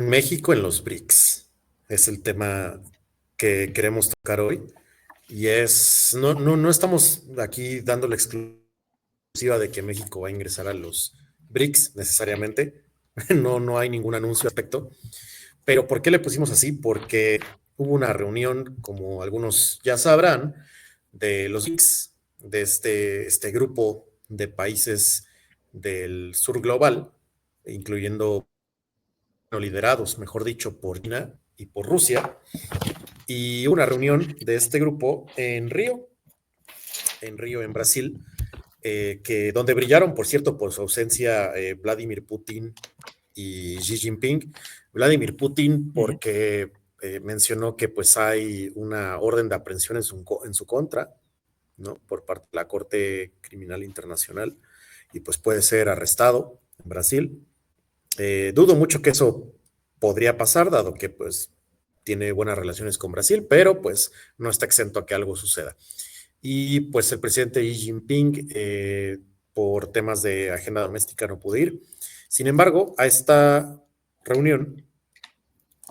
México en los BRICS es el tema que queremos tocar hoy. Y no estamos aquí dando la exclusiva de que México va a ingresar a los BRICS necesariamente. No hay ningún anuncio al respecto. Pero ¿por qué le pusimos así? Porque hubo una reunión, como algunos ya sabrán, de los BRICS, de este grupo de países del sur global, incluyendo liderados, mejor dicho, por China y por Rusia, y una reunión de este grupo en Brasil, donde brillaron, por cierto, por su ausencia Vladimir Putin y Xi Jinping. Vladimir Putin porque mencionó que pues hay una orden de aprehensión en su contra, ¿no? Por parte de la Corte Criminal Internacional y pues puede ser arrestado en Brasil. Dudo mucho que eso podría pasar, dado que pues tiene buenas relaciones con Brasil, pero pues no está exento a que algo suceda. Y pues el presidente Xi Jinping, por temas de agenda doméstica, no pudo ir. Sin embargo, a esta reunión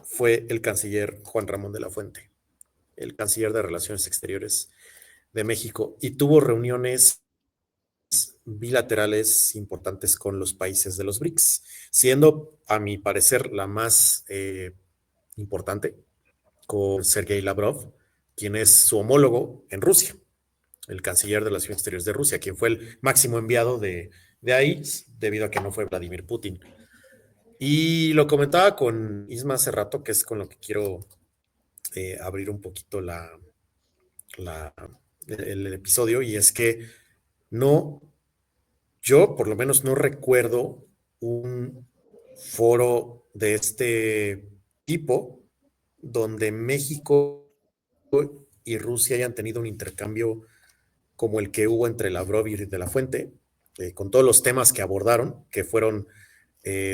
fue el canciller Juan Ramón de la Fuente, el canciller de Relaciones Exteriores de México, y tuvo reuniones bilaterales importantes con los países de los BRICS, siendo, a mi parecer, la más importante con Sergei Lavrov, quien es su homólogo en Rusia, el canciller de Relaciones Exteriores de Rusia, quien fue el máximo enviado de ahí, debido a que no fue Vladimir Putin. Y lo comentaba con Isma hace rato, que es con lo que quiero abrir un poquito la, el episodio, y es que no, yo por lo menos no recuerdo un foro de este tipo donde México y Rusia hayan tenido un intercambio como el que hubo entre Lavrov y de la Fuente, con todos los temas que abordaron, que fueron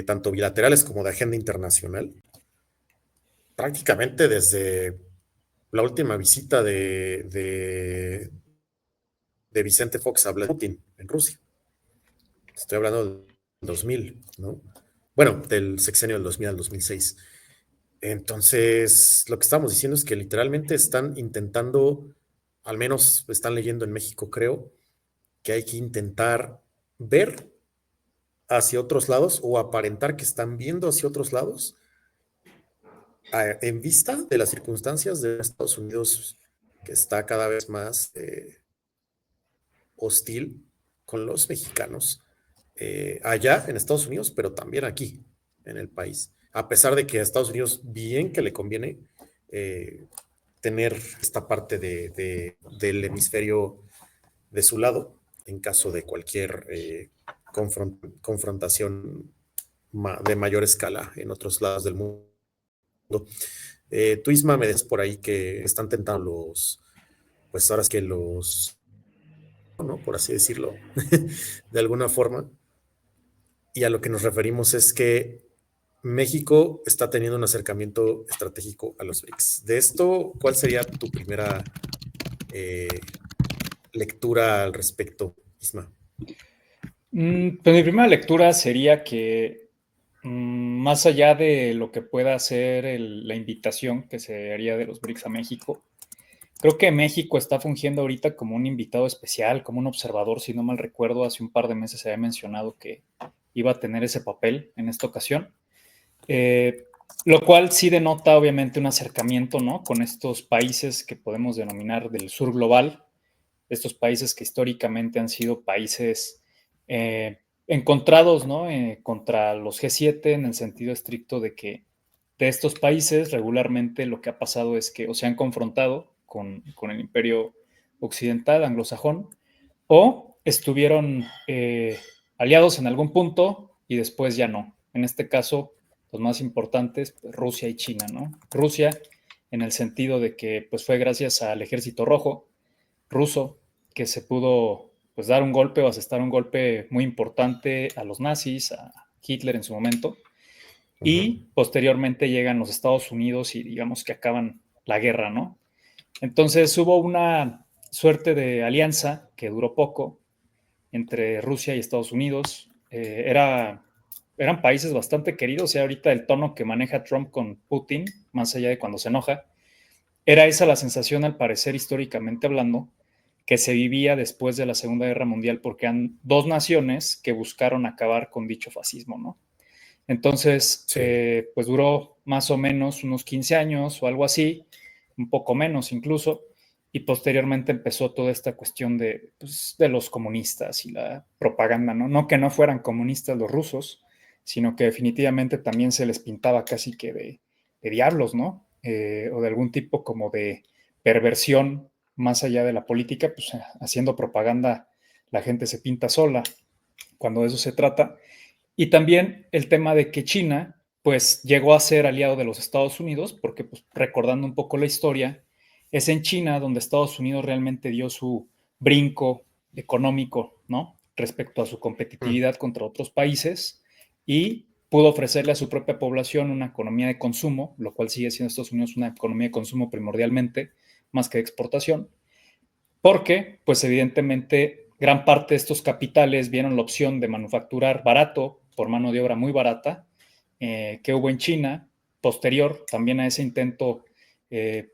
tanto bilaterales como de agenda internacional, prácticamente desde la última visita de Vicente Fox a Vladimir Putin en Rusia. Estoy hablando del 2000, ¿no? Bueno, del sexenio del 2000 al 2006. Entonces, lo que estamos diciendo es que literalmente están intentando, al menos están leyendo en México, creo, que hay que intentar ver hacia otros lados o aparentar que están viendo hacia otros lados en vista de las circunstancias de Estados Unidos, que está cada vez más hostil con los mexicanos, allá en Estados Unidos, pero también aquí en el país. A pesar de que a Estados Unidos bien que le conviene tener esta parte del hemisferio de su lado en caso de cualquier confrontación de mayor escala en otros lados del mundo. Tú, Isma, me des por ahí que están tentando pues ahora es que ¿no? Por así decirlo, de alguna forma. Y a lo que nos referimos es que México está teniendo un acercamiento estratégico a los BRICS. De esto, ¿cuál sería tu primera eh, lectura al respecto, Isma? Pues mi primera lectura sería que más allá de lo que pueda ser la invitación que se haría de los BRICS a México, creo que México está fungiendo ahorita como un invitado especial, como un observador, si no mal recuerdo, hace un par de meses se había mencionado que iba a tener ese papel en esta ocasión, lo cual sí denota obviamente un acercamiento, ¿no? Con estos países que podemos denominar del sur global, estos países que históricamente han sido países encontrados, ¿no? Contra los G7 en el sentido estricto de que de estos países regularmente lo que ha pasado es que o se han confrontado con el imperio occidental, anglosajón, o estuvieron aliados en algún punto y después ya no. En este caso, los más importantes, pues, Rusia y China, ¿no? Rusia en el sentido de que pues, fue gracias al Ejército Rojo ruso que se pudo pues, dar un golpe o asestar un golpe muy importante a los nazis, a Hitler en su momento, y posteriormente llegan los Estados Unidos y digamos que acaban la guerra, ¿no? Entonces hubo una suerte de alianza que duró poco entre Rusia y Estados Unidos. Era eran países bastante queridos, y ahorita el tono que maneja Trump con Putin, más allá de cuando se enoja, era esa la sensación, al parecer, históricamente hablando, que se vivía después de la Segunda Guerra Mundial, porque eran dos naciones que buscaron acabar con dicho fascismo, ¿no? Entonces, Sí. pues duró más o menos unos 15 años o algo así, un poco menos incluso, y posteriormente empezó toda esta cuestión de, pues, de los comunistas y la propaganda, ¿no? No que no fueran comunistas los rusos, sino que definitivamente también se les pintaba casi que de diablos, ¿no? O de algún tipo como de perversión más allá de la política, pues haciendo propaganda la gente se pinta sola cuando de eso se trata. Y también el tema de que China, pues, llegó a ser aliado de los Estados Unidos, porque, pues, recordando un poco la historia, es en China donde Estados Unidos realmente dio su brinco económico, ¿no? Respecto a su Mm. competitividad contra otros países, y pudo ofrecerle a su propia población una economía de consumo, lo cual sigue siendo Estados Unidos una economía de consumo primordialmente, más que de exportación, porque, pues evidentemente, gran parte de estos capitales vieron la opción de manufacturar barato por mano de obra muy barata que hubo en China, posterior también a ese intento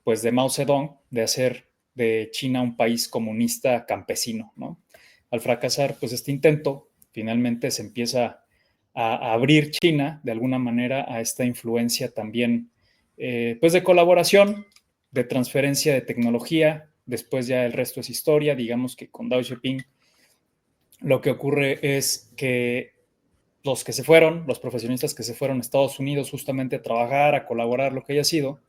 pues de Mao Zedong de hacer de China un país comunista campesino, ¿no? Al fracasar pues este intento, finalmente se empieza a abrir China de alguna manera a esta influencia también pues de colaboración, de transferencia de tecnología. Después ya el resto es historia. Digamos que con Dao Xiaoping lo que ocurre es que los que se fueron, los profesionistas que se fueron a Estados Unidos justamente a trabajar, a colaborar, lo que haya sido,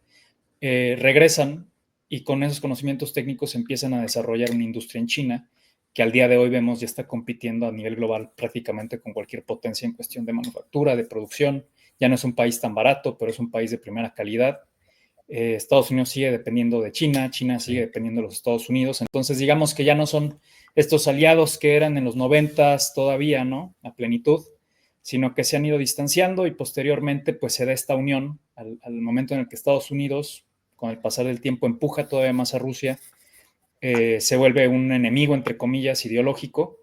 regresan y con esos conocimientos técnicos empiezan a desarrollar una industria en China que al día de hoy vemos ya está compitiendo a nivel global prácticamente con cualquier potencia en cuestión de manufactura, de producción. Ya no es un país tan barato, pero es un país de primera calidad. Estados Unidos sigue dependiendo de China, China sigue Sí. dependiendo de los Estados Unidos, entonces digamos que ya no son estos aliados que eran en los 90 todavía, ¿no? A plenitud, sino que se han ido distanciando, y posteriormente pues se da esta unión al momento en el que Estados Unidos, con el pasar del tiempo, empuja todavía más a Rusia, se vuelve un enemigo, entre comillas, ideológico,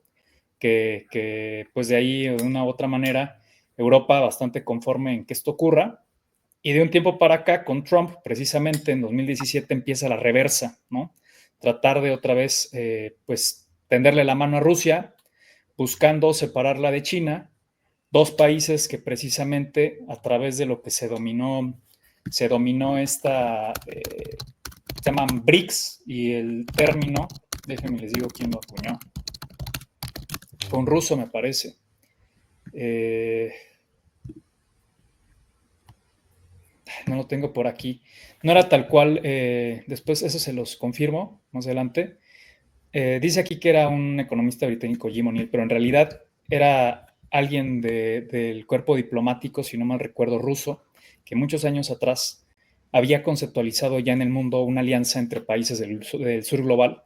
que pues de ahí, de una u otra manera, Europa bastante conforme en que esto ocurra, y de un tiempo para acá, con Trump, precisamente en 2017 empieza la reversa, ¿no? Tratar de otra vez, pues, tenderle la mano a Rusia, buscando separarla de China, dos países que precisamente a través de lo que se dominó esta, se llaman BRICS, y el término, déjenme les digo quién lo acuñó, fue un ruso, me parece. Eh, no lo tengo por aquí. No era tal cual, después eso se los confirmo más adelante. Dice aquí que era un economista británico, Jim O'Neill, pero en realidad era alguien del cuerpo diplomático, si no mal recuerdo, ruso, que muchos años atrás había conceptualizado ya en el mundo una alianza entre países del sur global,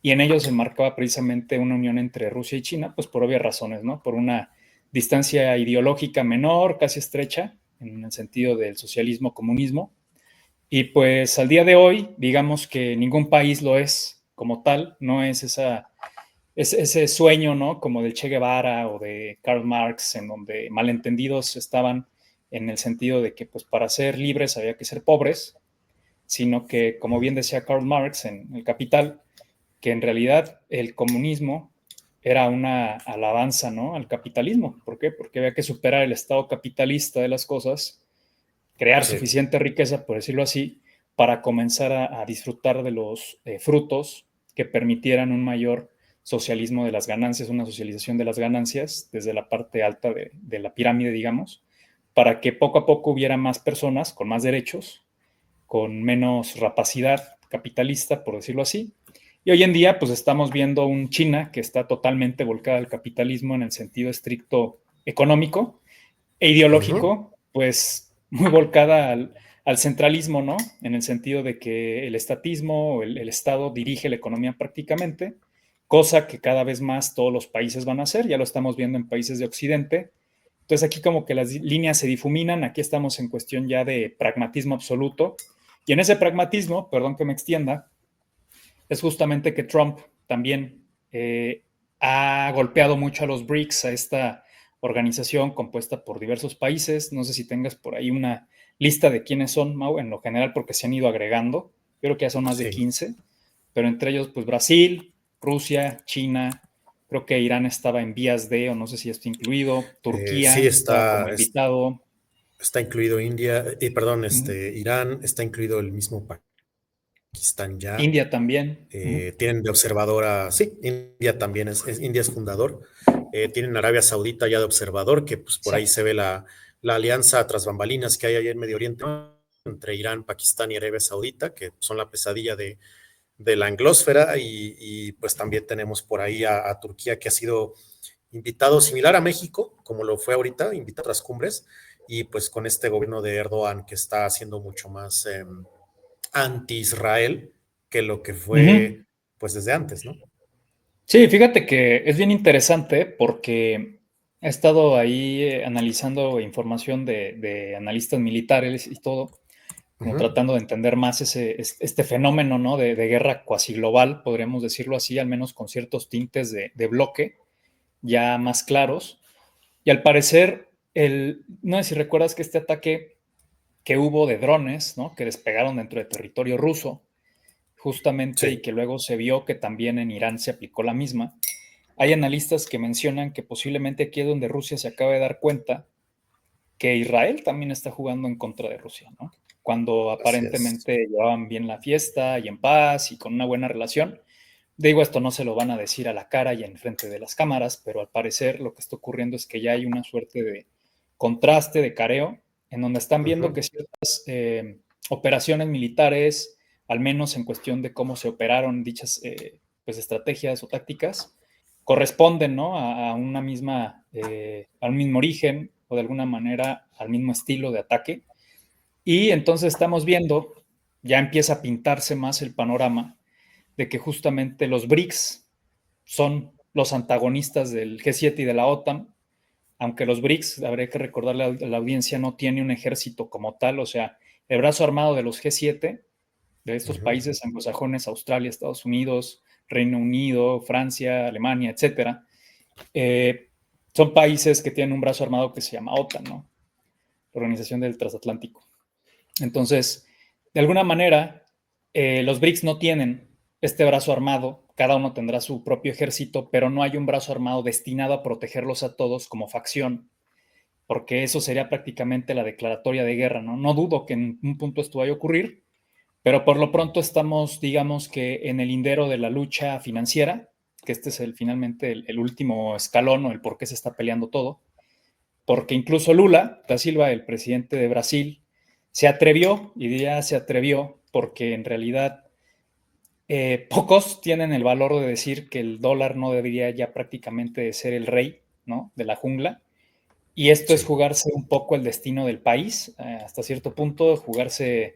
y en ello se marcaba precisamente una unión entre Rusia y China, pues por obvias razones, ¿no? Por una distancia ideológica menor, casi estrecha, en el sentido del socialismo-comunismo, y pues al día de hoy, digamos que ningún país lo es como tal, no es ese sueño, ¿no? Como del Che Guevara o de Karl Marx, en donde malentendidos estaban en el sentido de que pues para ser libres había que ser pobres, sino que, como bien decía Karl Marx en El Capital, que en realidad el comunismo era una alabanza, ¿no? Al capitalismo. ¿Por qué? Porque había que superar el estado capitalista de las cosas, crear Sí. suficiente riqueza, por decirlo así, para comenzar a disfrutar de los frutos que permitieran un mayor socialismo de las ganancias, una socialización de las ganancias desde la parte alta de la pirámide, digamos, para que poco a poco hubiera más personas con más derechos, con menos rapacidad capitalista, por decirlo así. Y hoy en día, pues estamos viendo un China que está totalmente volcada al capitalismo en el sentido estricto económico, e Ujú. ideológico, pues muy volcada al centralismo, ¿no? En el sentido de que el estatismo o el Estado dirige la economía prácticamente, cosa que cada vez más todos los países van a hacer, ya lo estamos viendo en países de Occidente. Entonces aquí como que las líneas se difuminan, aquí estamos en cuestión ya de pragmatismo absoluto, y en ese pragmatismo, perdón que me extienda, es justamente que Trump también ha golpeado mucho a los BRICS, a esta organización compuesta por diversos países. No sé si tengas por ahí una lista de quiénes son, Mau, en lo general, porque se han ido agregando. Creo que ya son más de Sí. 15, pero entre ellos, pues Brasil, Rusia, China, creo que Irán estaba en vías de, o no sé si está incluido, Sí, Turquía estaba como invitado. está incluido India, perdón, uh, Irán, está incluido el mismo Pakistán ya. India también. Tienen de observadora, sí, India también India es fundador. Tienen Arabia Saudita ya de observador, que pues por ahí Exacto. se ve la alianza tras bambalinas que hay ahí en Medio Oriente, ¿no? Entre Irán, Pakistán y Arabia Saudita, que son la pesadilla de la anglósfera, y pues también tenemos por ahí a Turquía, que ha sido invitado similar a México, como lo fue ahorita, invitado a otras cumbres, y pues con este gobierno de Erdogan que está haciendo mucho más anti-Israel que lo que Uh-huh. fue pues desde antes, ¿no? Sí, fíjate que es bien interesante porque he estado ahí analizando información de analistas militares y todo, como Ujú. tratando de entender más este fenómeno, ¿no? De guerra cuasi global, podríamos decirlo así, al menos con ciertos tintes de bloque ya más claros. Y al parecer, no sé si recuerdas que este ataque que hubo de drones, ¿no? Que despegaron dentro de territorio ruso, justamente, y Sí. que luego se vio que también en Irán se aplicó la misma. Hay analistas que mencionan que posiblemente aquí es donde Rusia se acaba de dar cuenta que Israel también está jugando en contra de Rusia, ¿no? Cuando Así es. aparentemente llevaban bien la fiesta y en paz y con una buena relación. Digo, esto no se lo van a decir a la cara y en frente de las cámaras, pero al parecer lo que está ocurriendo es que ya hay una suerte de contraste, de careo, en donde están viendo Ujú. que ciertas operaciones militares, al menos en cuestión de cómo se operaron dichas pues, estrategias o tácticas, corresponden, ¿no? A una misma, al mismo origen o de alguna manera al mismo estilo de ataque. Y entonces estamos viendo, ya empieza a pintarse más el panorama de que justamente los BRICS son los antagonistas del G7 y de la OTAN, aunque los BRICS, habría que recordarle a la audiencia, no tiene un ejército como tal, o sea, el brazo armado de los G7, de estos Ujú. países anglosajones, Australia, Estados Unidos, Reino Unido, Francia, Alemania, etcétera, eh, son países que tienen un brazo armado que se llama OTAN, ¿no? La Organización del Transatlántico. Entonces, de alguna manera, los BRICS no tienen este brazo armado, cada uno tendrá su propio ejército, pero no hay un brazo armado destinado a protegerlos a todos como facción, porque eso sería prácticamente la declaratoria de guerra, ¿no? No dudo que en un punto esto vaya a ocurrir, pero por lo pronto estamos, digamos que en el lindero de la lucha financiera, que este es finalmente el último escalón o el por qué se está peleando todo, porque incluso Lula da Silva, el presidente de Brasil, se atrevió, y diría se atrevió, porque en realidad pocos tienen el valor de decir que el dólar no debería ya prácticamente de ser el rey, ¿no? De la jungla. Y esto es Sí. jugarse un poco el destino del país, hasta cierto punto, jugarse,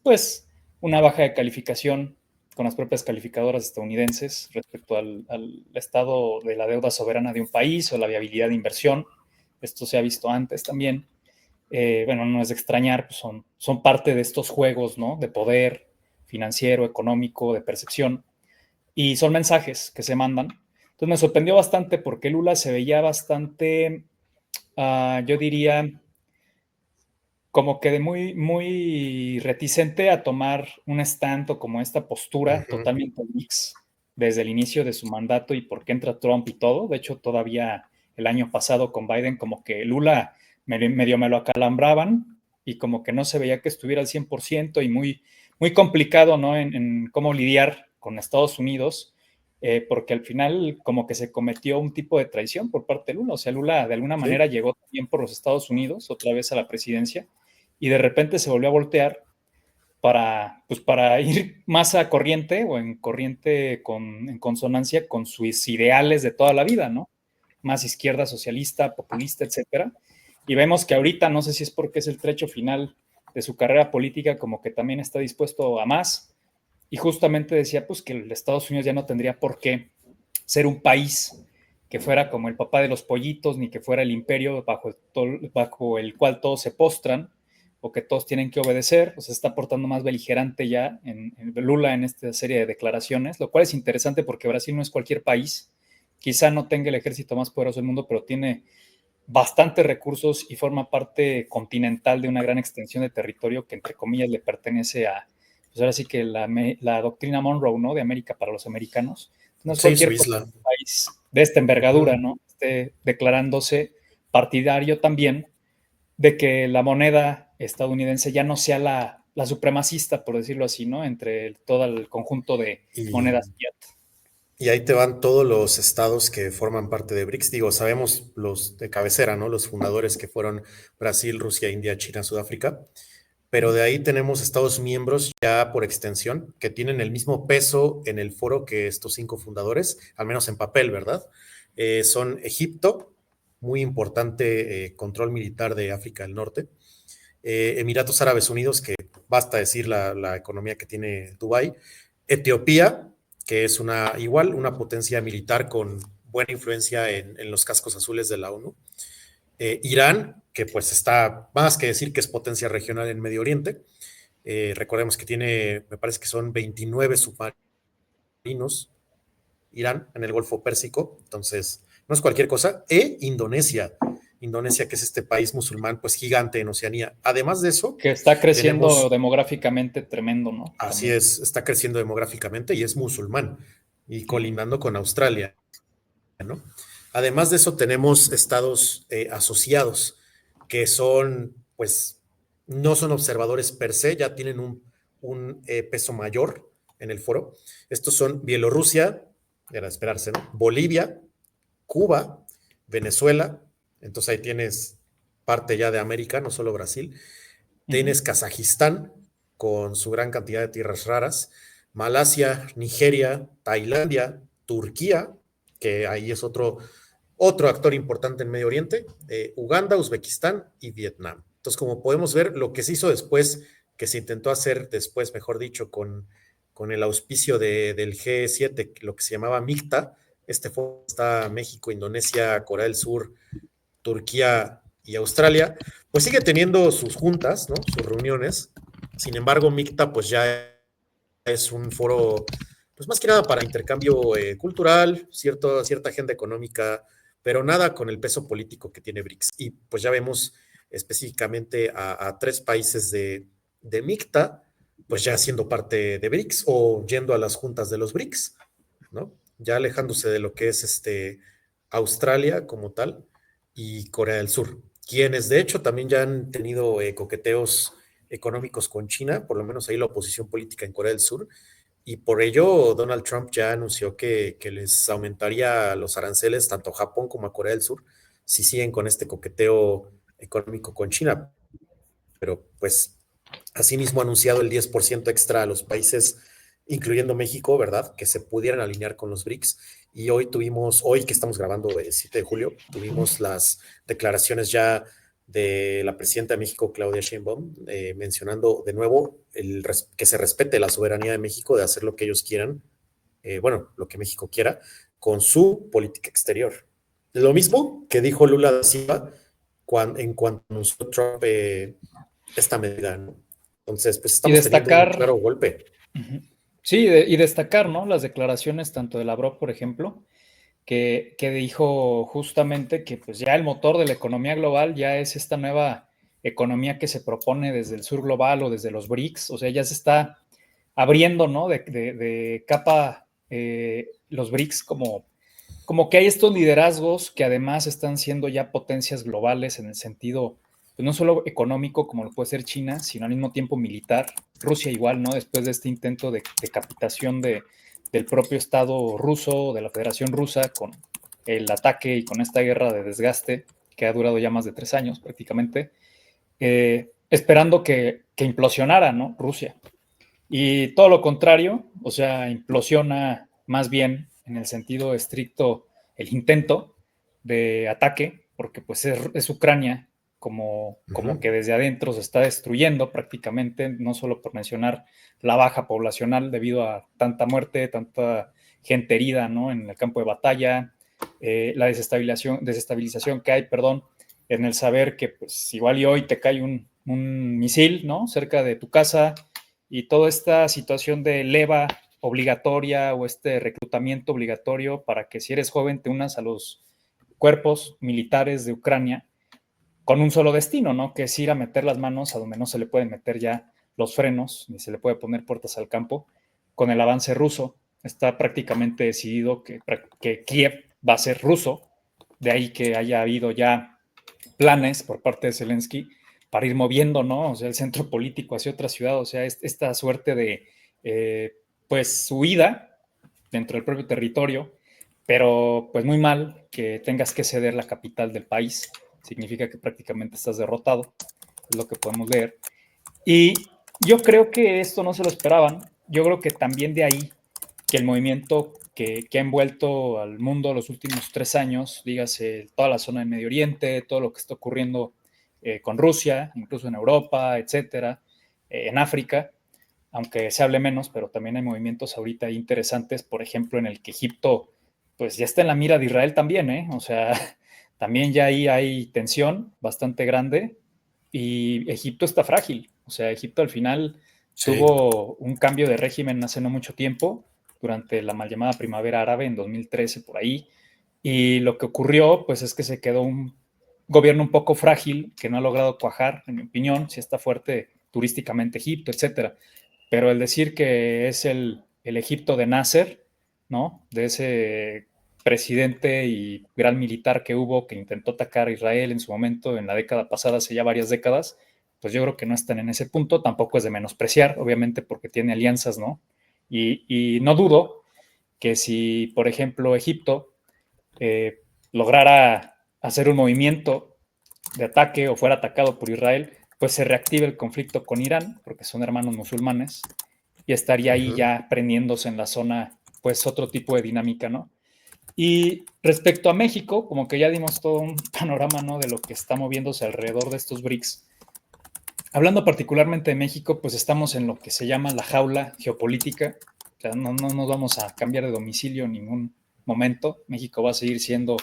pues, una baja de calificación con las propias calificadoras estadounidenses respecto al estado de la deuda soberana de un país o la viabilidad de inversión. Esto se ha visto antes también. Bueno, no es de extrañar, pues son parte de estos juegos, ¿no? De poder financiero, económico, de percepción. Y son mensajes que se mandan. Entonces me sorprendió bastante porque Lula se veía bastante, yo diría, como que de muy, muy reticente a tomar un stand o como esta postura Ujú. totalmente mix desde el inicio de su mandato y por qué entra Trump y todo. De hecho, todavía el año pasado con Biden, como que Lula medio me lo acalambraban y como que no se veía que estuviera al 100% y muy, muy complicado, ¿no? En cómo lidiar con Estados Unidos, porque al final como que se cometió un tipo de traición por parte de Lula. O sea, Lula de alguna Sí. manera llegó también por los Estados Unidos otra vez a la presidencia y de repente se volvió a voltear para, pues, para ir más a corriente o en corriente en consonancia con sus ideales de toda la vida, ¿no? Más izquierda, socialista, populista, etcétera. Y vemos que ahorita, no sé si es porque es el trecho final de su carrera política, como que también está dispuesto a más. Y justamente decía, pues, que el Estados Unidos ya no tendría por qué ser un país que fuera como el papá de los pollitos, ni que fuera el imperio bajo el cual todos se postran o que todos tienen que obedecer, pues se está portando más beligerante ya en Lula en esta serie de declaraciones, lo cual es interesante porque Brasil no es cualquier país quizá no tenga el ejército más poderoso del mundo, pero tiene bastantes recursos y forma parte continental de una gran extensión de territorio que, entre comillas, le pertenece a, pues ahora sí que la doctrina Monroe, ¿no? De América para los americanos. No es Sí, su cualquier isla. país de esta envergadura, Ujú. ¿no? Declarándose partidario también de que la moneda estadounidense ya no sea la supremacista, por decirlo así, ¿no? Entre todo el conjunto de Y, monedas fiat. y ahí te van todos los estados que forman parte de BRICS. Digo, sabemos los de cabecera, ¿no? Los fundadores que fueron Brasil, Rusia, India, China, Sudáfrica. Pero de ahí tenemos estados miembros ya por extensión que tienen el mismo peso en el foro que estos 5 fundadores, al menos en papel, ¿verdad? Son Egipto, muy importante control militar de África del Norte, Emiratos Árabes Unidos, que basta decir la economía que tiene Dubái, Etiopía, que es igual una potencia militar con buena influencia en los cascos azules de la ONU, Irán, que pues está más que decir que es potencia regional en Medio Oriente. Recordemos que tiene, me parece que son 29 submarinos, Irán, en el Golfo Pérsico, entonces no es cualquier cosa. Indonesia, Indonesia, que es este país musulmán, pues gigante en Oceanía. Además de eso, Que está creciendo tenemos, demográficamente tremendo, ¿no? así También. es, está creciendo demográficamente y es musulmán y colindando con Australia, ¿no? Además de eso, tenemos estados asociados que son, pues, no son observadores per se, ya tienen un peso mayor en el foro. Estos son Bielorrusia, era de esperarse, ¿no? Bolivia, Cuba, Venezuela, entonces ahí tienes parte ya de América, no solo Brasil. Ujú. Tienes Kazajistán, con su gran cantidad de tierras raras, Malasia, Nigeria, Tailandia, Turquía, que ahí es otro actor importante en Medio Oriente, Uganda, Uzbekistán y Vietnam. Entonces, como podemos ver, lo que se hizo después, que se intentó hacer después, mejor dicho, con el auspicio del G7, lo que se llamaba MICTA, está México, Indonesia, Corea del Sur, Turquía y Australia, pues sigue teniendo sus juntas, ¿no? Sus reuniones. Sin embargo, MICTA pues ya es un foro, pues más que nada para intercambio cultural, cierta agenda económica, pero nada con el peso político que tiene BRICS. Y pues ya vemos específicamente a 3 países de MICTA, pues ya siendo parte de BRICS o yendo a las juntas de los BRICS, ¿no? Ya alejándose de lo que es Australia como tal y Corea del Sur, quienes de hecho también ya han tenido coqueteos económicos con China, por lo menos ahí la oposición política en Corea del Sur, y por ello Donald Trump ya anunció que les aumentaría los aranceles tanto a Japón como a Corea del Sur si siguen con este coqueteo económico con China. Pero pues asimismo ha anunciado el 10% extra a los países, incluyendo México, ¿verdad? Que se pudieran alinear con los BRICS. Y hoy que estamos grabando el 7 de julio, tuvimos las declaraciones ya de la presidenta de México, Claudia Sheinbaum, mencionando de nuevo que se respete la soberanía de México de hacer lo que ellos quieran, bueno, lo que México quiera, con su política exterior. Lo mismo que dijo Lula da Silva en cuanto anunció Trump esta medida, ¿no? Entonces, pues Y estamos teniendo un destacar, claro golpe. uh-huh. Sí, y destacar, ¿no? Las declaraciones tanto de Lavrov, por ejemplo, que dijo justamente que pues ya el motor de la economía global ya es esta nueva economía que se propone desde el sur global o desde los BRICS, o sea, ya se está abriendo, ¿no? De capa los BRICS como que hay estos liderazgos que además están siendo ya potencias globales en el sentido, pues no solo económico como lo puede ser China, sino al mismo tiempo militar. Rusia igual, ¿no? Después de este intento de capitación del propio Estado ruso, de la Federación Rusa, con el ataque y con esta guerra de desgaste que ha durado ya más de 3 años prácticamente, esperando que implosionara, ¿no? Rusia. Y todo lo contrario, o sea, implosiona más bien en el sentido estricto el intento de ataque, porque pues es Ucrania como Ujú. que desde adentro se está destruyendo prácticamente, no solo por mencionar la baja poblacional debido a tanta muerte, tanta gente herida, ¿no? En el campo de batalla, la desestabilización que hay, perdón, en el saber que pues igual y hoy te cae un misil, ¿no? Cerca de tu casa, y toda esta situación de leva obligatoria o este reclutamiento obligatorio para que si eres joven te unas a los cuerpos militares de Ucrania con un solo destino, ¿no? Que es ir a meter las manos a donde no se le pueden meter ya los frenos, ni se le puede poner puertas al campo. Con el avance ruso, está prácticamente decidido que Kiev va a ser ruso, de ahí que haya habido ya planes por parte de Zelensky para ir moviendo, ¿no? O sea, el centro político hacia otra ciudad, o sea, esta suerte de, pues, huida dentro del propio territorio, pero pues muy mal que tengas que ceder la capital del país, significa que prácticamente estás derrotado, es lo que podemos leer. Y yo creo que esto no se lo esperaban, yo creo que también de ahí que el movimiento que ha envuelto al mundo los últimos 3 años, dígase toda la zona del Medio Oriente, todo lo que está ocurriendo con Rusia, incluso en Europa, etcétera, en África, aunque se hable menos, pero también hay movimientos ahorita interesantes, por ejemplo, en el que Egipto, pues ya está en la mira de Israel también, ¿eh? O sea, también ya ahí hay tensión bastante grande y Egipto está frágil, o sea, Egipto al final Sí. tuvo un cambio de régimen hace no mucho tiempo, durante la mal llamada primavera árabe en 2013 por ahí, y lo que ocurrió pues es que se quedó un gobierno un poco frágil que no ha logrado cuajar, en mi opinión, si está fuerte turísticamente Egipto, etcétera, pero el decir que es el Egipto de Nasser, ¿no? De ese presidente y gran militar que hubo que intentó atacar a Israel en su momento, en la década pasada, hace ya varias décadas, pues yo creo que no están en ese punto, tampoco es de menospreciar, obviamente porque tiene alianzas, ¿no? Y no dudo que si, por ejemplo, Egipto lograra hacer un movimiento de ataque o fuera atacado por Israel, pues se reactive el conflicto con Irán, porque son hermanos musulmanes, y estaría ahí ya prendiéndose en la zona, pues otro tipo de dinámica, ¿no? Y respecto a México, como que ya dimos todo un panorama, ¿no? De lo que está moviéndose alrededor de estos BRICS. Hablando particularmente de México, pues estamos en lo que se llama la jaula geopolítica. O sea, no nos vamos a cambiar de domicilio en ningún momento. México va a seguir siendo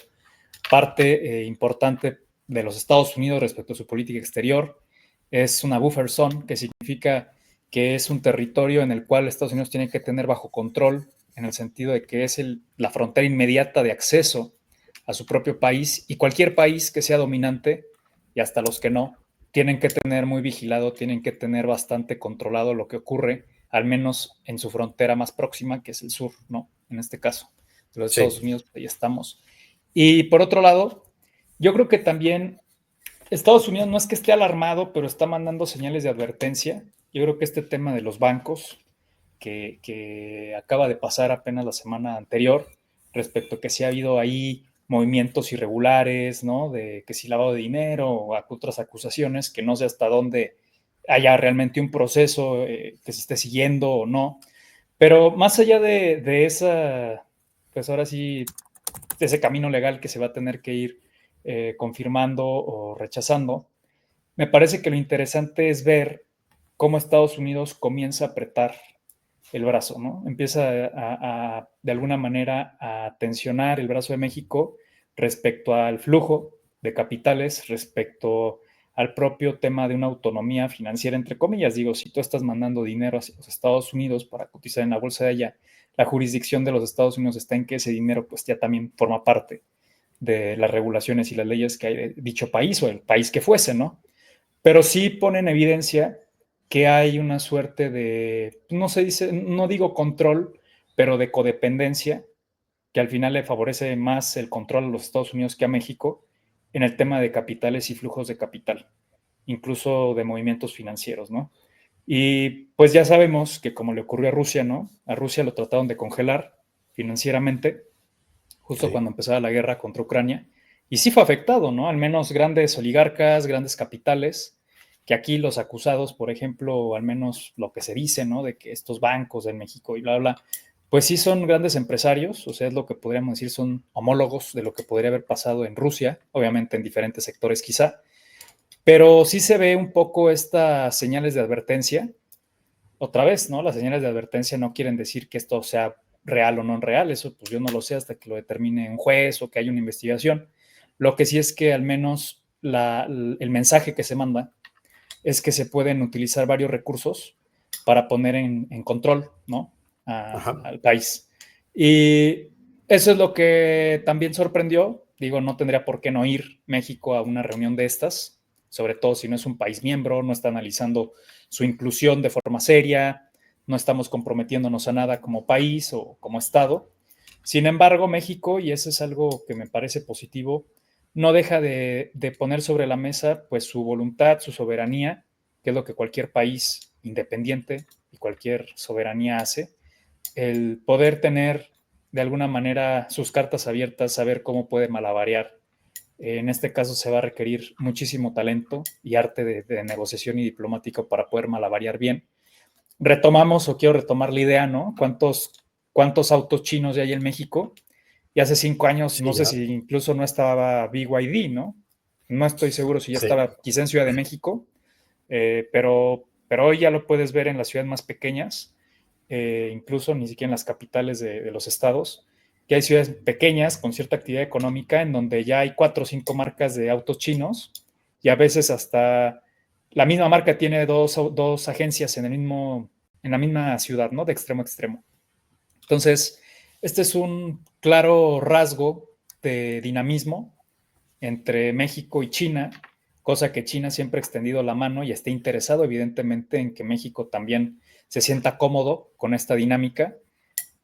parte importante de los Estados Unidos respecto a su política exterior. Es una buffer zone, que significa que es un territorio en el cual Estados Unidos tiene que tener bajo control, en el sentido de que es la frontera inmediata de acceso a su propio país, y cualquier país que sea dominante, y hasta los que no, tienen que tener muy vigilado, tienen que tener bastante controlado lo que ocurre, al menos en su frontera más próxima, que es el sur, ¿no? En este caso, de los Estados Sí. Unidos, ahí estamos. Y por otro lado, yo creo que también Estados Unidos no es que esté alarmado, pero está mandando señales de advertencia. Yo creo que este tema de los bancos, que acaba de pasar apenas la semana anterior, respecto a que si ha habido ahí movimientos irregulares, ¿no? De que si lavado de dinero o otras acusaciones, que no sé hasta dónde haya realmente un proceso que se esté siguiendo o no. Pero más allá de esa, pues ahora sí, de ese camino legal que se va a tener que ir confirmando o rechazando, me parece que lo interesante es ver cómo Estados Unidos comienza a apretar el brazo, ¿no? Empieza de alguna manera a tensionar el brazo de México respecto al flujo de capitales, respecto al propio tema de una autonomía financiera, entre comillas. Digo, si tú estás mandando dinero hacia los Estados Unidos para cotizar en la bolsa de allá, la jurisdicción de los Estados Unidos está en que ese dinero pues ya también forma parte de las regulaciones y las leyes que hay de dicho país o el país que fuese, ¿no? Pero sí pone en evidencia que hay una suerte de, no se dice, no digo control, pero de codependencia, que al final le favorece más el control a los Estados Unidos que a México en el tema de capitales y flujos de capital, incluso de movimientos financieros, ¿no? Y pues ya sabemos que como le ocurrió a Rusia, ¿no? A Rusia lo trataron de congelar financieramente justo Sí. cuando empezaba la guerra contra Ucrania, y sí fue afectado, ¿no? Al menos grandes oligarcas, grandes capitales, que aquí los acusados, por ejemplo, al menos lo que se dice, ¿no? De que estos bancos de México y bla, bla, pues sí son grandes empresarios, o sea, es lo que podríamos decir, son homólogos de lo que podría haber pasado en Rusia, obviamente en diferentes sectores quizá, pero sí se ve un poco estas señales de advertencia. Otra vez, ¿no? Las señales de advertencia no quieren decir que esto sea real o no real, eso pues yo no lo sé hasta que lo determine un juez o que haya una investigación. Lo que sí es que al menos el mensaje que se manda es que se pueden utilizar varios recursos para poner en control, ¿no? al país. Y eso es lo que también sorprendió. Digo, no tendría por qué no ir México a una reunión de estas, sobre todo si no es un país miembro, no está analizando su inclusión de forma seria, no estamos comprometiéndonos a nada como país o como Estado. Sin embargo, México, y eso es algo que me parece positivo, no deja de poner sobre la mesa pues su voluntad, su soberanía, que es lo que cualquier país independiente y cualquier soberanía hace, el poder tener de alguna manera sus cartas abiertas, saber cómo puede malabarear. En este caso se va a requerir muchísimo talento y arte de negociación y diplomático para poder malabarear bien. Retomamos, o quiero retomar la idea, ¿no? ¿Cuántos autos chinos hay en México? Y hace 5 años, Sí, no sé ya. si incluso no estaba BYD, ¿no? No estoy seguro si ya Sí, estaba quizá en Ciudad de México, pero hoy ya lo puedes ver en las ciudades más pequeñas, incluso ni siquiera en las capitales de los estados, que hay ciudades pequeñas con cierta actividad económica en donde ya hay 4 o 5 marcas de autos chinos y a veces hasta la misma marca tiene dos agencias en la misma ciudad, ¿no? De extremo a extremo. Entonces, este es un claro rasgo de dinamismo entre México y China, cosa que China siempre ha extendido la mano y está interesado evidentemente en que México también se sienta cómodo con esta dinámica,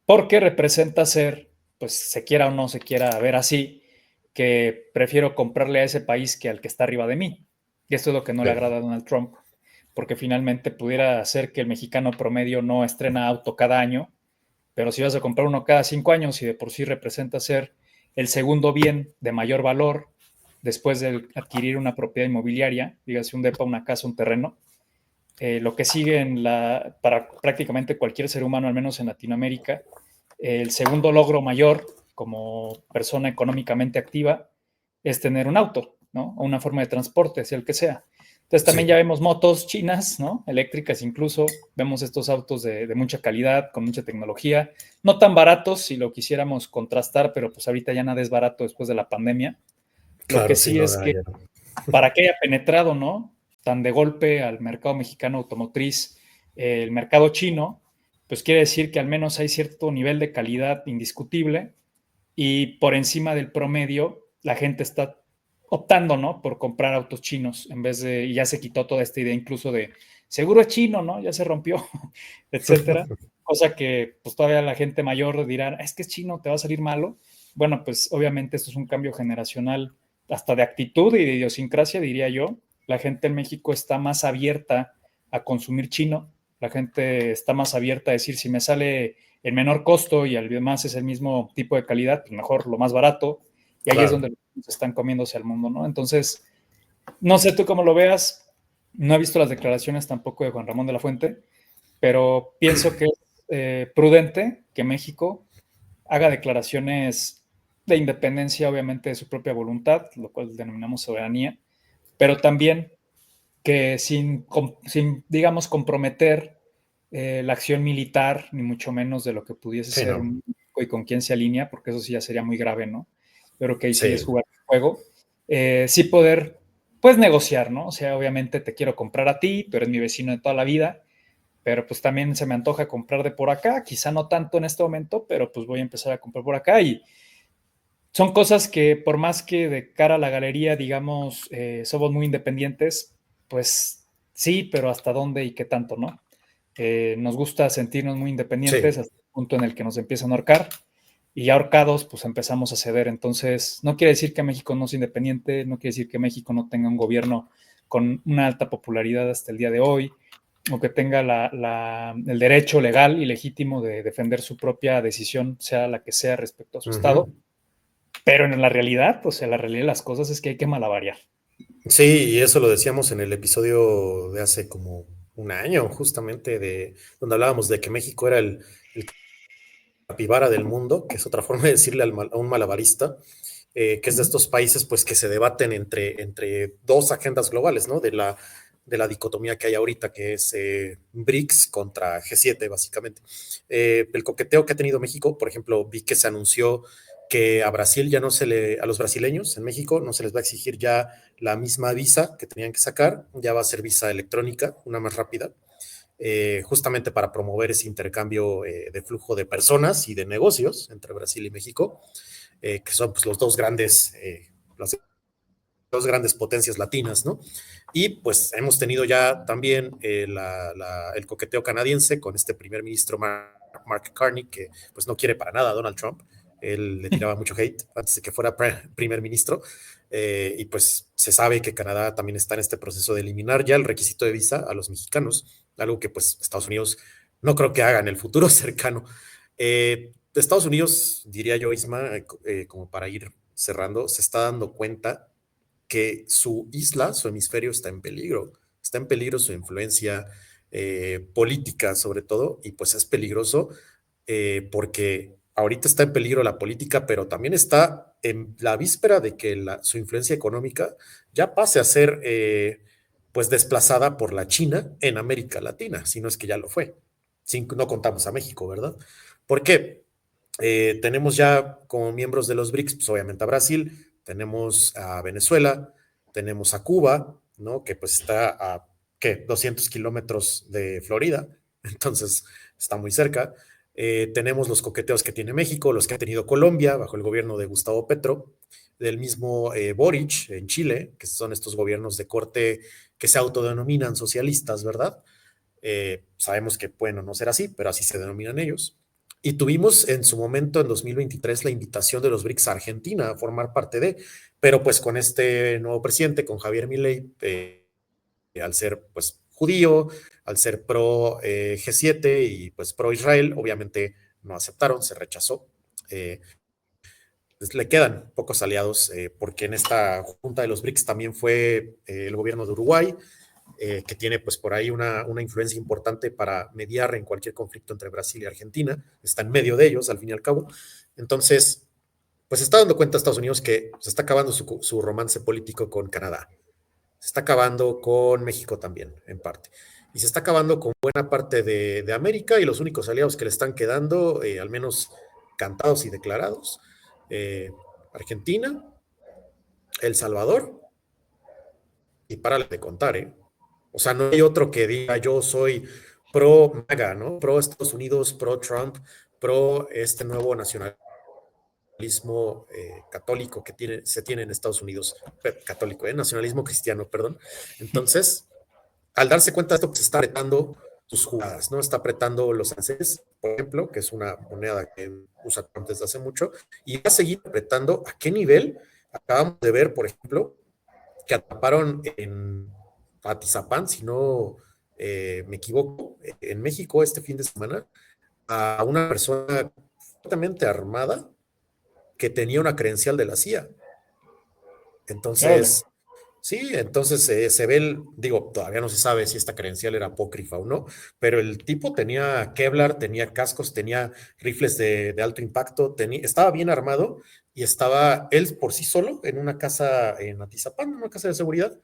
porque representa ser, pues se quiera o no se quiera ver así, que prefiero comprarle a ese país que al que está arriba de mí. Y esto es lo que no le sí, agrada a Donald Trump, porque finalmente pudiera hacer que el mexicano promedio no estrena auto cada año, pero si vas a comprar uno cada 5 años y de por sí representa ser el segundo bien de mayor valor después de adquirir una propiedad inmobiliaria, dígase un depa, una casa, un terreno, lo que sigue para prácticamente cualquier ser humano, al menos en Latinoamérica, el segundo logro mayor como persona económicamente activa es tener un auto, ¿no? O una forma de transporte, sea el que sea. Entonces también ya sí. vemos motos chinas, ¿no? Eléctricas incluso, vemos estos autos de mucha calidad, con mucha tecnología, no tan baratos si lo quisiéramos contrastar, pero pues ahorita ya nada es barato después de la pandemia. Lo que Claro, sí, sí no, es que ya no. para que haya penetrado, ¿no? Tan de golpe al mercado mexicano automotriz, el mercado chino, pues quiere decir que al menos hay cierto nivel de calidad indiscutible y por encima del promedio la gente está optando, ¿no? Por comprar autos chinos en vez de, y ya se quitó toda esta idea incluso de seguro es chino, ¿no? Ya se rompió, etcétera. Cosa que pues todavía la gente mayor dirá, es que es chino, te va a salir malo. Bueno, pues obviamente esto es un cambio generacional hasta de actitud y de idiosincrasia, diría yo. La gente en México está más abierta a consumir chino, la gente está más abierta a decir si me sale el menor costo y además es el mismo tipo de calidad, pues mejor lo más barato, y ahí es Claro. donde los están comiéndose al mundo, ¿no? Entonces, no sé tú cómo lo veas, no he visto las declaraciones tampoco de Juan Ramón de la Fuente, pero pienso que es prudente que México haga declaraciones de independencia, obviamente, de su propia voluntad, lo cual denominamos soberanía, pero también que sin digamos, comprometer la acción militar, ni mucho menos de lo que pudiese Sí, ser no. un y con quién se alinea, porque eso sí ya sería muy grave, ¿no? Yo creo que ahí sí es Sí, jugar el juego. Sí poder, pues, negociar, ¿no? O sea, obviamente te quiero comprar a ti, tú eres mi vecino de toda la vida, pero pues también se me antoja comprar de por acá, quizá no tanto en este momento, pero pues voy a empezar a comprar por acá y son cosas que por más que de cara a la galería, digamos, somos muy independientes, pues sí, pero hasta dónde y qué tanto, ¿no? Nos gusta sentirnos muy independientes sí. hasta el punto en el que nos empiezan a ahorcar y ya ahorcados, pues empezamos a ceder. Entonces, no quiere decir que México no sea independiente, no quiere decir que México no tenga un gobierno con una alta popularidad hasta el día de hoy, o que tenga el derecho legal y legítimo de defender su propia decisión, sea la que sea respecto a su Estado. Ujú. Pero en la realidad, o sea, la realidad de las cosas es que hay que malabarear. Sí, y eso lo decíamos en el episodio de hace como un año, justamente, de donde hablábamos de que México era el capibara del mundo, que es otra forma de decirle a un malabarista, que es de estos países pues que se debaten entre dos agendas globales, ¿no? De la dicotomía que hay ahorita, que es BRICS contra G7, básicamente. El coqueteo que ha tenido México, por ejemplo, vi que se anunció que a Brasil ya no a los brasileños en México no se les va a exigir ya la misma visa que tenían que sacar, ya va a ser visa electrónica, una más rápida. justamente para promover ese intercambio de flujo de personas y de negocios entre Brasil y México, que son pues, las dos grandes potencias latinas, ¿no? Y pues hemos tenido ya también el coqueteo canadiense con este primer ministro Mark Carney, que pues no quiere para nada a Donald Trump. Él le tiraba mucho hate antes de que fuera primer ministro. Y pues se sabe que Canadá también está en este proceso de eliminar ya el requisito de visa a los mexicanos, algo que pues Estados Unidos no creo que haga en el futuro cercano. Estados Unidos, diría yo, Isma, como para ir cerrando, se está dando cuenta que su isla, su hemisferio está en peligro su influencia política sobre todo, y pues es peligroso porque ahorita está en peligro la política, pero también está en la víspera de que su influencia económica ya pase a ser pues desplazada por la China en América Latina, si no es que ya lo fue. No contamos a México, ¿verdad? ¿Por qué? Tenemos ya como miembros de los BRICS, pues obviamente a Brasil, tenemos a Venezuela, tenemos a Cuba, ¿no? Que pues está a, ¿qué? 200 kilómetros de Florida, entonces está muy cerca. Tenemos los coqueteos que tiene México, los que ha tenido Colombia bajo el gobierno de Gustavo Petro, del mismo Boric en Chile, que son estos gobiernos de corte que se autodenominan socialistas, ¿verdad? Sabemos que bueno no ser así, pero así se denominan ellos. Y tuvimos en su momento, en 2023, la invitación de los BRICS a Argentina a formar parte de, pero pues con este nuevo presidente, con Javier Milei, al ser pues judío, al ser pro G7 y pues pro Israel, obviamente no aceptaron, se rechazó. Pues le quedan pocos aliados, porque en esta junta de los BRICS también fue el gobierno de Uruguay, que tiene pues por ahí una influencia importante para mediar en cualquier conflicto entre Brasil y Argentina, está en medio de ellos al fin y al cabo. Entonces, pues se está dando cuenta Estados Unidos que se está acabando su romance político con Canadá, se está acabando con México también, en parte, y se está acabando con buena parte de América, y los únicos aliados que le están quedando, al menos cantados y declarados, eh, Argentina, El Salvador, y párale de contar, ¿eh? O sea, no hay otro que diga yo soy pro MAGA, ¿no? Pro Estados Unidos, pro Trump, pro este nuevo nacionalismo católico que se tiene en Estados Unidos, católico, nacionalismo cristiano, perdón. Entonces, al darse cuenta de esto, pues está apretando sus jugadas, ¿no? Está apretando los aranceles, por ejemplo, que es una moneda que usa Trump desde hace mucho, y va a seguir apretando. ¿A qué nivel? Acabamos de ver, por ejemplo, que atraparon en Atizapán, si no me equivoco, en México este fin de semana, a una persona fuertemente armada que tenía una credencial de la CIA. Órale. Entonces, sí, entonces se ve digo, todavía no se sabe si esta credencial era apócrifa o no, pero el tipo tenía Kevlar, tenía cascos, tenía rifles de alto impacto, estaba bien armado, y estaba él por sí solo en una casa en Atizapán, una casa de seguridad.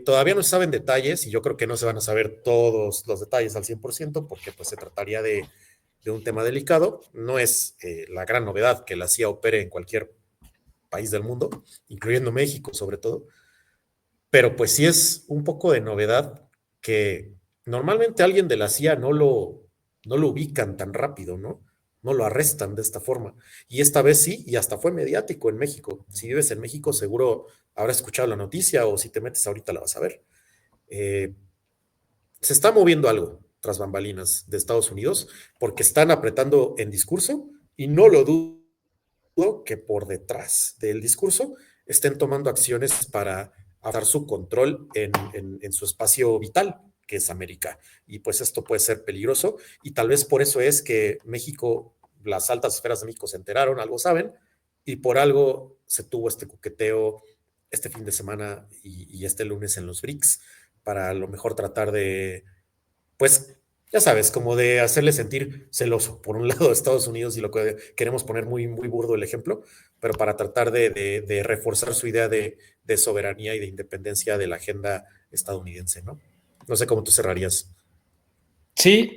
Todavía no se saben detalles, y yo creo que no se van a saber todos los detalles al 100%, porque pues se trataría de un tema delicado. No es la gran novedad que la CIA opere en cualquier país del mundo, incluyendo México sobre todo, pero pues sí es un poco de novedad que normalmente alguien de la CIA no lo ubican tan rápido, ¿no? No lo arrestan de esta forma. Y esta vez sí, y hasta fue mediático en México. Si vives en México, seguro habrás escuchado la noticia, o si te metes ahorita la vas a ver. Eh, Se está moviendo algo tras bambalinas de Estados Unidos, porque están apretando en discurso, y no lo dudo que por detrás del discurso estén tomando acciones para dar su control en su espacio vital, que es América. Y pues esto puede ser peligroso, y tal vez por eso es que México, las altas esferas de México se enteraron, algo saben, y por algo se tuvo este coqueteo este fin de semana y este lunes en los BRICS, para a lo mejor tratar de, pues, ya sabes, como de hacerle sentir celoso, por un lado, a Estados Unidos, y lo que queremos poner muy, muy burdo el ejemplo, pero para tratar de reforzar su idea de soberanía y de independencia de la agenda estadounidense, ¿no? No sé cómo tú cerrarías. Sí,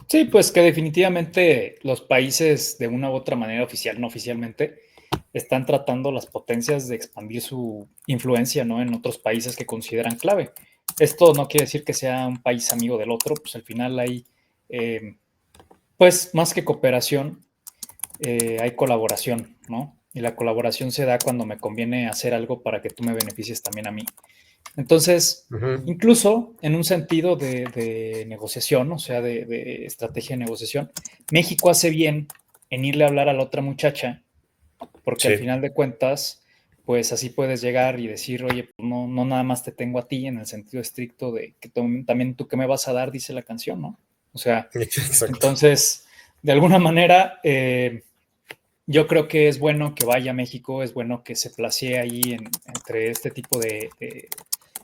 sí, pues que definitivamente los países de una u otra manera, oficial, no oficialmente, están tratando las potencias de expandir su influencia, ¿no? En otros países que consideran clave. Esto no quiere decir que sea un país amigo del otro, pues al final hay, pues más que cooperación, hay colaboración, ¿no? Y la colaboración se da cuando me conviene hacer algo para que tú me beneficies también a mí. Entonces, Ujú. incluso en un sentido de negociación, o sea, de estrategia de negociación, México hace bien en irle a hablar a la otra muchacha, porque al Sí, final de cuentas, pues así puedes llegar y decir, oye, pues no, no nada más te tengo a ti en el sentido estricto de que también tú que me vas a dar, dice la canción, ¿no? O sea, exacto. entonces, de alguna manera, yo creo que es bueno que vaya a México, es bueno que se placee ahí entre este tipo de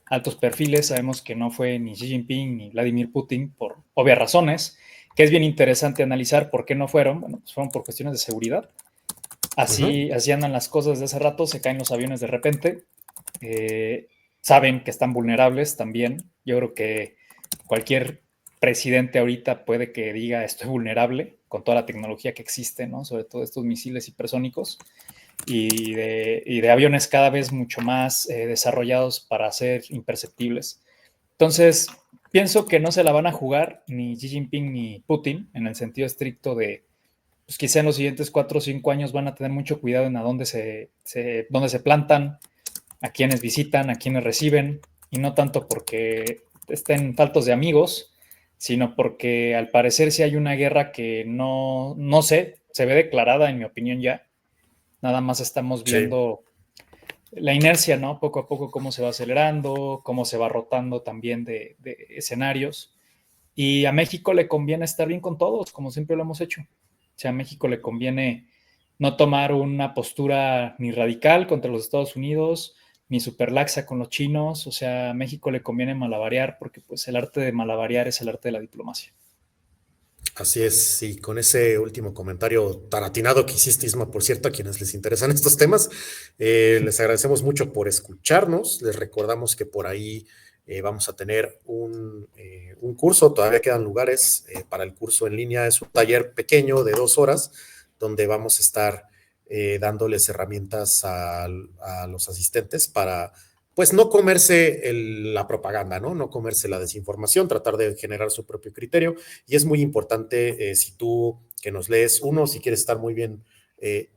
altos perfiles. Sabemos que no fue ni Xi Jinping ni Vladimir Putin por obvias razones, que es bien interesante analizar por qué no fueron. Bueno, pues fueron por cuestiones de seguridad. Ujú. Así andan las cosas desde hace rato, se caen los aviones de repente. Eh, Saben que están vulnerables también. Yo creo que cualquier presidente ahorita puede que diga estoy vulnerable con toda la tecnología que existe, ¿no? Sobre todo estos misiles hipersónicos y de aviones cada vez mucho más desarrollados para ser imperceptibles. Entonces, pienso que no se la van a jugar ni Xi Jinping ni Putin en el sentido estricto de, pues quizá en los siguientes 4 o 5 años van a tener mucho cuidado en a dónde se plantan, a quienes visitan, a quienes reciben, y no tanto porque estén faltos de amigos, sino porque al parecer sí hay una guerra que no sé, se ve declarada en mi opinión ya, nada más estamos Sí. viendo la inercia, ¿no? Poco a poco cómo se va acelerando, cómo se va rotando también de escenarios. Y a México le conviene estar bien con todos, como siempre lo hemos hecho. O sea, a México le conviene no tomar una postura ni radical contra los Estados Unidos, ni super laxa con los chinos. O sea, a México le conviene malabarear porque pues el arte de malabarear es el arte de la diplomacia. Así es, y con ese último comentario tan atinado que hiciste, Isma, por cierto, a quienes les interesan estos temas, les agradecemos mucho por escucharnos. Les recordamos que por ahí vamos a tener un curso, todavía quedan lugares para el curso en línea. Es un taller pequeño de 2 horas donde vamos a estar dándoles herramientas a los asistentes para pues no comerse la propaganda, ¿no? No comerse la desinformación, tratar de generar su propio criterio. Y es muy importante, si tú que nos lees, uno, si quieres estar muy bien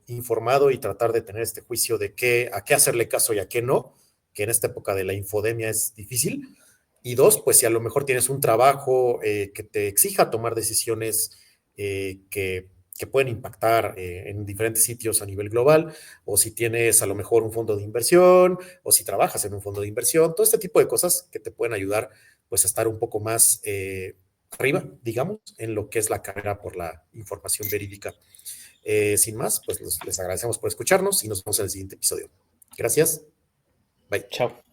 informado y tratar de tener este juicio de a qué hacerle caso y a qué no, que en esta época de la infodemia es difícil. Y dos, pues si a lo mejor tienes un trabajo que te exija tomar decisiones que pueden impactar en diferentes sitios a nivel global, o si tienes a lo mejor un fondo de inversión, o si trabajas en un fondo de inversión, todo este tipo de cosas que te pueden ayudar pues a estar un poco más arriba, digamos, en lo que es la carrera por la información verídica. Sin más, pues les agradecemos por escucharnos y nos vemos en el siguiente episodio. Gracias. Bye. Chao.